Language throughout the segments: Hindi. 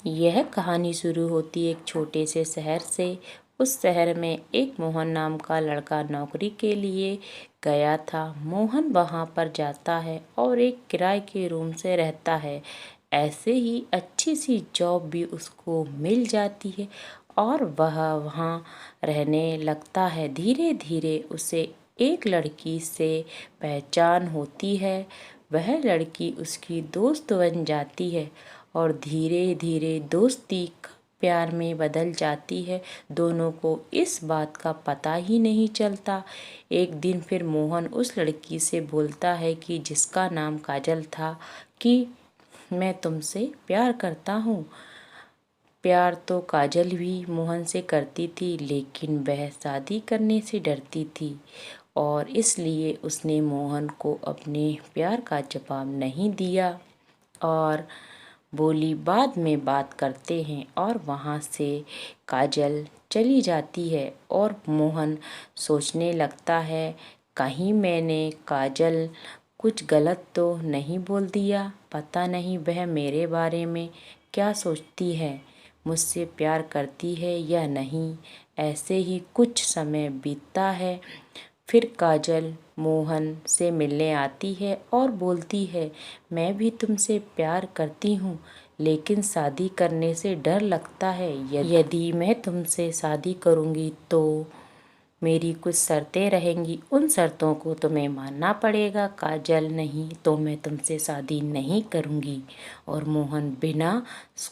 यह कहानी शुरू होती एक छोटे से शहर से। उस शहर में एक मोहन नाम का लड़का नौकरी के लिए गया था। मोहन वहाँ पर जाता है और एक किराए के रूम से रहता है। ऐसे ही अच्छी सी जॉब भी उसको मिल जाती है और वह वहाँ रहने लगता है। धीरे धीरे उसे एक लड़की से पहचान होती है। वह लड़की उसकी दोस्त बन जाती है और धीरे धीरे दोस्ती प्यार में बदल जाती है। दोनों को इस बात का पता ही नहीं चलता। एक दिन फिर मोहन उस लड़की से बोलता है कि जिसका नाम काजल था कि मैं तुमसे प्यार करता हूँ। प्यार तो काजल भी मोहन से करती थी, लेकिन वह शादी करने से डरती थी और इसलिए उसने मोहन को अपने प्यार का जवाब नहीं दिया और बोली बाद में बात करते हैं। और वहाँ से काजल चली जाती है और मोहन सोचने लगता है कहीं मैंने काजल कुछ गलत तो नहीं बोल दिया। पता नहीं वह मेरे बारे में क्या सोचती है, मुझसे प्यार करती है या नहीं। ऐसे ही कुछ समय बीतता है। फिर काजल मोहन से मिलने आती है और बोलती है मैं भी तुमसे प्यार करती हूँ, लेकिन शादी करने से डर लगता है। यदि मैं तुमसे शादी करूँगी तो मेरी कुछ शर्तें रहेंगी, उन शर्तों को तुम्हें मानना पड़ेगा। काजल नहीं तो मैं तुमसे शादी नहीं करूँगी। और मोहन बिना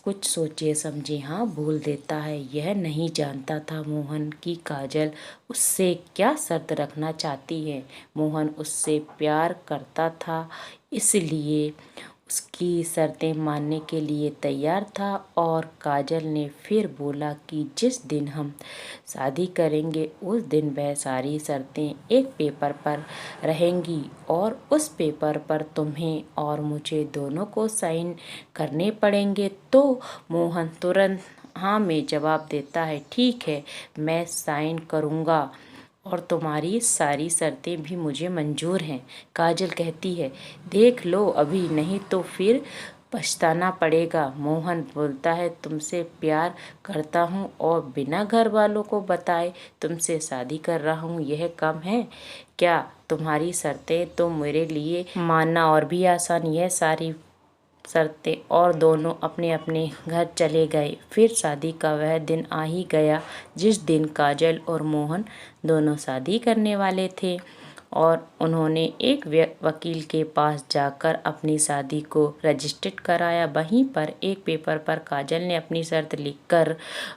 कुछ सोचे समझे हाँ बोल देता है। यह नहीं जानता था मोहन कि काजल उससे क्या शर्त रखना चाहती है। मोहन उससे प्यार करता था, इसलिए उसकी शर्तें मानने के लिए तैयार था। और काजल ने फिर बोला कि जिस दिन हम शादी करेंगे उस दिन वह सारी शर्तें एक पेपर पर रहेंगी और उस पेपर पर तुम्हें और मुझे दोनों को साइन करने पड़ेंगे। तो मोहन तुरंत हाँ में जवाब देता है, ठीक है मैं साइन करूँगा और तुम्हारी सारी शर्तें भी मुझे मंजूर हैं। काजल कहती है देख लो अभी, नहीं तो फिर पछताना पड़ेगा। मोहन बोलता है तुमसे प्यार करता हूँ और बिना घर वालों को बताए तुमसे शादी कर रहा हूँ, यह कम है क्या? तुम्हारी शर्तें तो मेरे लिए मानना और भी आसान, यह सारी शर्तें। और दोनों अपने अपने घर चले गए। फिर शादी का वह दिन आ ही गया जिस दिन काजल और मोहन दोनों शादी करने वाले थे और उन्होंने एक वकील के पास जाकर अपनी शादी को रजिस्टर्ड कराया। वहीं पर एक पेपर पर काजल ने अपनी शर्त लिखकर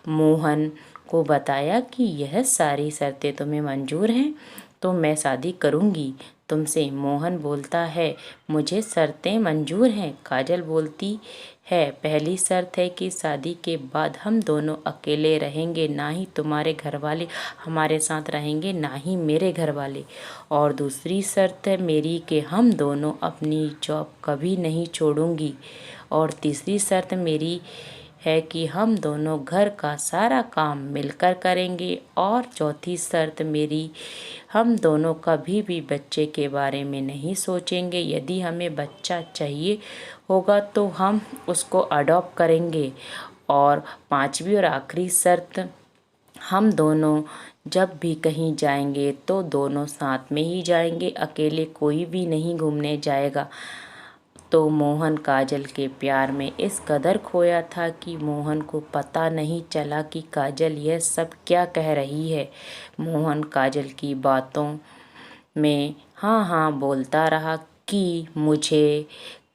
मोहन को बताया कि यह सारी शर्तें तुम्हें मंजूर हैं तो मैं शादी करूँगी तुमसे। मोहन बोलता है मुझे शर्तें मंजूर हैं। काजल बोलती है पहली शर्त है कि शादी के बाद हम दोनों अकेले रहेंगे, ना ही तुम्हारे घर वाले हमारे साथ रहेंगे ना ही मेरे घर वाले। और दूसरी शर्त है मेरी कि हम दोनों अपनी जॉब कभी नहीं छोड़ूंगी। और तीसरी शर्त मेरी है कि हम दोनों घर का सारा काम मिलकर करेंगे। और चौथी शर्त मेरी, हम दोनों कभी भी बच्चे के बारे में नहीं सोचेंगे। यदि हमें बच्चा चाहिए होगा तो हम उसको अडॉप्ट करेंगे। और पांचवी और आखिरी शर्त, हम दोनों जब भी कहीं जाएंगे तो दोनों साथ में ही जाएंगे, अकेले कोई भी नहीं घूमने जाएगा। तो मोहन काजल के प्यार में इस कदर खोया था कि मोहन को पता नहीं चला कि काजल यह सब क्या कह रही है। मोहन काजल की बातों में हाँ हाँ बोलता रहा कि मुझे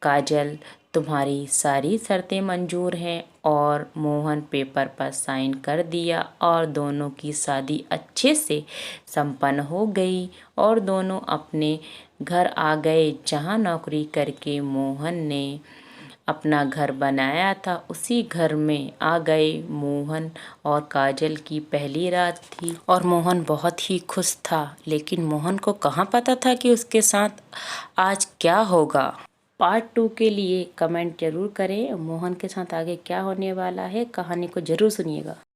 काजल तुम्हारी सारी शर्तें मंजूर हैं। और मोहन पेपर पर साइन कर दिया और दोनों की शादी अच्छे से संपन्न हो गई और दोनों अपने घर आ गए। जहाँ नौकरी करके मोहन ने अपना घर बनाया था उसी घर में आ गए। मोहन और काजल की पहली रात थी और मोहन बहुत ही खुश था, लेकिन मोहन को कहाँ पता था कि उसके साथ आज क्या होगा। पार्ट 2 के लिए कमेंट जरूर करें। मोहन के साथ आगे क्या होने वाला है, कहानी को जरूर सुनिएगा।